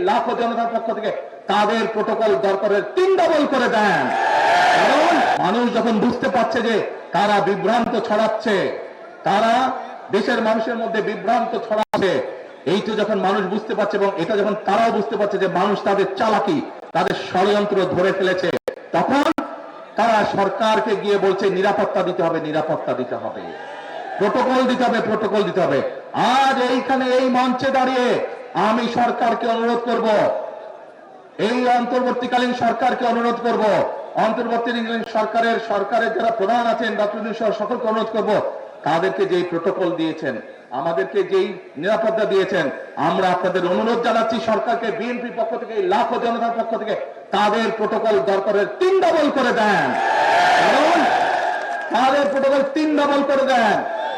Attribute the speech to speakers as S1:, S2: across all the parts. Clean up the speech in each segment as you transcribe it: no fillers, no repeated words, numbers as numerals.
S1: লাখো জনতার পক্ষ থেকে তাদের প্রোটোকল দরকারের 3 ডবল করে দেন। কারণ মানুষ যখন বুঝতে পারছে যে তারা বিভ্রান্ত ছড়াচ্ছে, তারা দেশের মানুষের মধ্যে বিভ্রান্ত ছড়াচ্ছে, এইটা যখন মানুষ বুঝতে পারছে এবং এটা যখন তারাও বুঝতে পারছে যে মানুষ তাদের চালাকি, তাদের ষড়যন্ত্র ধরে ফেলেছে, তখন তারা সরকারকে গিয়ে বলছে নিরাপত্তা দিতে হবে, নিরাপত্তা দিতে হবে, প্রোটোকল দিতে হবে, প্রোটোকল দিতে হবে। আজ এইখানে এই মঞ্চে দাঁড়িয়ে আমি সরকারকে অনুরোধ করব, এই অন্তর্বর্তীকালীন সরকারকে অনুরোধ করব, অন্তর্বর্তীকালীন সরকারের যারা প্রধান আছেন ডক্টর ইউনূস সকলকে অনুরোধ করব, তাদেরকে যেই প্রোটোকল দিয়েছেন, আমাদেরকে যেই নিরাপত্তা দিয়েছেন, আমরা আপনাদের অনুরোধ জানাচ্ছি সরকারকে, বিএনপি পক্ষ থেকে, এই লাখো জনতার পক্ষ থেকে তাদের প্রোটোকল দরকারের 3 ডবল করে দেন। কারণ তাদের প্রোটোকল 3 ডবল করে দেন,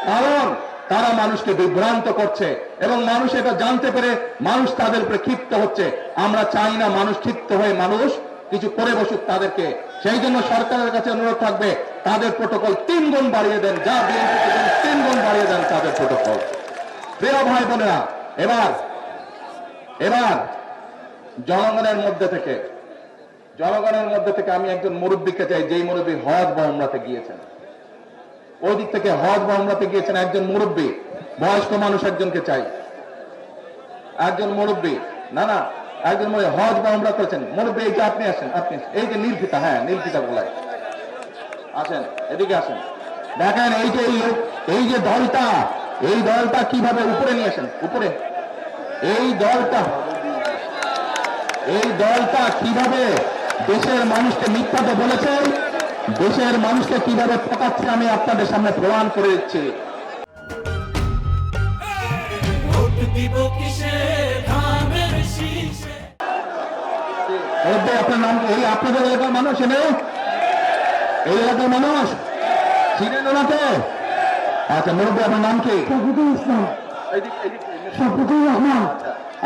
S1: কারণ তারা মানুষকে বিভ্রান্ত করছে এবং মানুষ এটা জানতে পেরে মানুষ তাদের উপরে ক্ষিপ্ত হচ্ছে। আমরা চাই না মানুষ ক্ষিপ্ত হয়ে মানুষ কিছু করে বসুক তাদেরকে। সেই জন্য সরকারের কাছে অনুরোধ থাকবে তাদের প্রোটোকল 3 গুণ বাড়িয়ে দেন, যা বিএনপি 3 গুণ বাড়িয়ে দেন তাদের প্রোটোকল। প্রিয় ভাই বোনেরা, এবার জনগণের মধ্যে থেকে আমি একজন মুরব্বীকে চাই, যেই মুরব্বী হজ বা উমরাতে গিয়েছেন, ওই দিক থেকে হজ বা উমরাতে গিয়েছেন একজন মুরব্বী, বয়স্ক মানুষ একজনকে চাই, একজন মুরব্বী, না একজন হজ বা উমরা করেছেন মুরব্বী। এই যে আপনি আসেন, এই যে নীলফিতা, হ্যাঁ নীলফিতা বলায় আসেন, এদিকে আসেন। দেখেন এই যে দলটা, এই দলটা কিভাবে উপরে নিয়ে আসেন, উপরে এই দলটা কিভাবে দেশের মানুষকে মিথ্যা তো বলেছে, দেশের মানুষকে কিভাবে ঠকাচ্ছে আমি আপনাদের সামনে প্রমাণ করে দিচ্ছি। আপনার নাম এই আপনাদের এলাকার মানুষ, এই এলাকার মানুষ চিনেন ওনাকে? আচ্ছা মুরব্বী, আপনার নাম কি?
S2: শফিকুল ইসলাম। শফিকুর রহমান।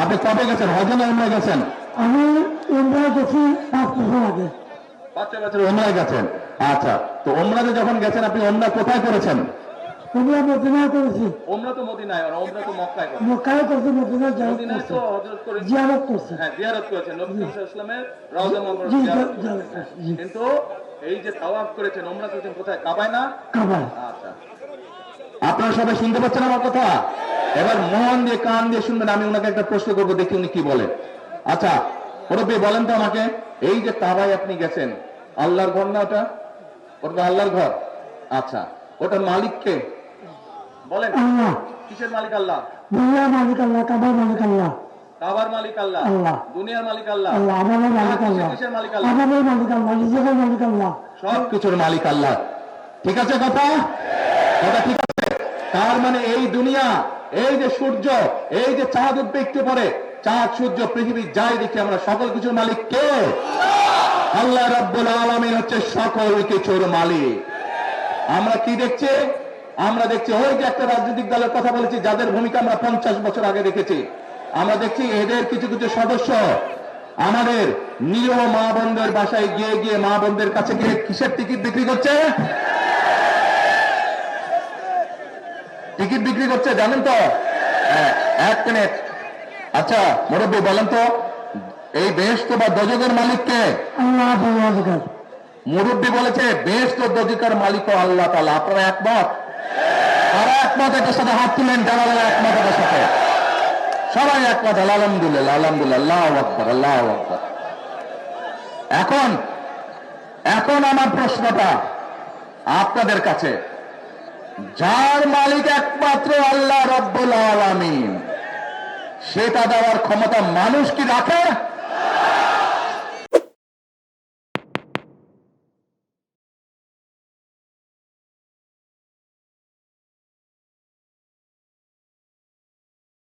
S1: আপনি কবে গেছেন হজে না উমরায় গেছেন?
S2: আমি উমরায় গেছি 5 বছর আগে।
S1: 5 বছর উমরায় গেছেন। আচ্ছা, তো উমরাতে যখন গেছেন আপনি উমরা কোথায় করেছেন?
S2: উমরা মদিনায় করেছি।
S1: উমরা তো মদিনায়, আর উমরা তো মক্কায় করেছেন।
S2: মক্কায় করেছি, মদিনায়
S1: মদিনায় তো হযরত করেছেন,
S2: জিয়ারত করেছেন।
S1: হ্যাঁ জিয়ারত করেছেন, নবী সাল্লাল্লাহু আলাইহি ওয়াসাল্লামের রওজা মুবারক জিয়ারত করেছেন। কিন্তু এই যে তাওয়াফ করেছেন, উমরা করেছেন কোথায়? কাবায় না?
S2: কাবায়।
S1: আচ্ছা, আপনারা সবাই শুনতে পাচ্ছেন আমার কথা? এবার মন দিয়ে কান দিয়ে শুনবেন। আমি ওনাকে একটা প্রশ্ন করবো, দেখি উনি কি বলে। আচ্ছা মুরব্বী বলেন তো আমাকে, এই যে কাবায় আপনি গেছেন, আল্লাহর ঘর না ওটা? ওটা আল্লাহর ঘর। আচ্ছা, ওটার মালিক কে বলেন?
S2: আল্লাহ।
S1: কিসের মালিক? আল্লাহ।
S2: দুনিয়ার মালিক আল্লাহ, কাবার মালিক আল্লাহ।
S1: কাবার মালিক আল্লাহ,
S2: আল্লাহ।
S1: দুনিয়ার মালিক আল্লাহ,
S2: আল্লাহ। আমাদের মালিক আল্লাহ,
S1: কিসের মালিক আল্লাহ?
S2: আমাদের মালিক আল্লাহ, নিজেদের মালিক আল্লাহ,
S1: সব কিছুর মালিক আল্লাহ। ঠিক আছে কথা? কথা ঠিক আছে? তার মানে এই দুনিয়া, এই যে সূর্য, এই যে চাঁদ উঠবে একটু পরে, চাঁদ সূর্য পৃথিবী যাই দেখি, আমরা সকল কিছুর মালিক কে? আল্লাহ রাব্বুল আলামিন হচ্ছে সকল কিছুর মালিক। আমরা কি দেখছি? আমরা দেখছি ওই যে একটা রাজনৈতিক দলের কথা বলেছি, যাদের ভূমিকা আমরা 50 বছর আগে দেখেছি। আমরা দেখছি এদের কিছু কিছু সদস্য আমাদের নিরীহ মা বোনদের বাসায় গিয়ে গিয়ে মা বোনদের কাছে গিয়ে কিসের টিকিট বিক্রি করছে? টিকিট বিক্রি করছে, জানেন তো? এক মিনিট। আচ্ছা মুরব্বী বলেন তো, এই বেহেশত বা দোজখের মালিক কে?
S2: আল্লাহ।
S1: মুরব্বী বলেছে বেহেশত দোজখের মালিক আল্লাহ তাআলা। আপনারা একমত? তারা একমত? এটার সাথে হাত তুলেন যারা একমত এটার সাথে। সবাই একমত। আলহামদুলিল্লাহ, আলহামদুলিল্লাহ, আল্লাহু আকবার, আল্লাহু আকবার। এখন আমার প্রশ্নটা আপনাদের কাছে, যার মালিক একমাত্র আল্লাহ রাব্বুল আলামিন, সেটা দেওয়ার ক্ষমতা মানুষ কি রাখে?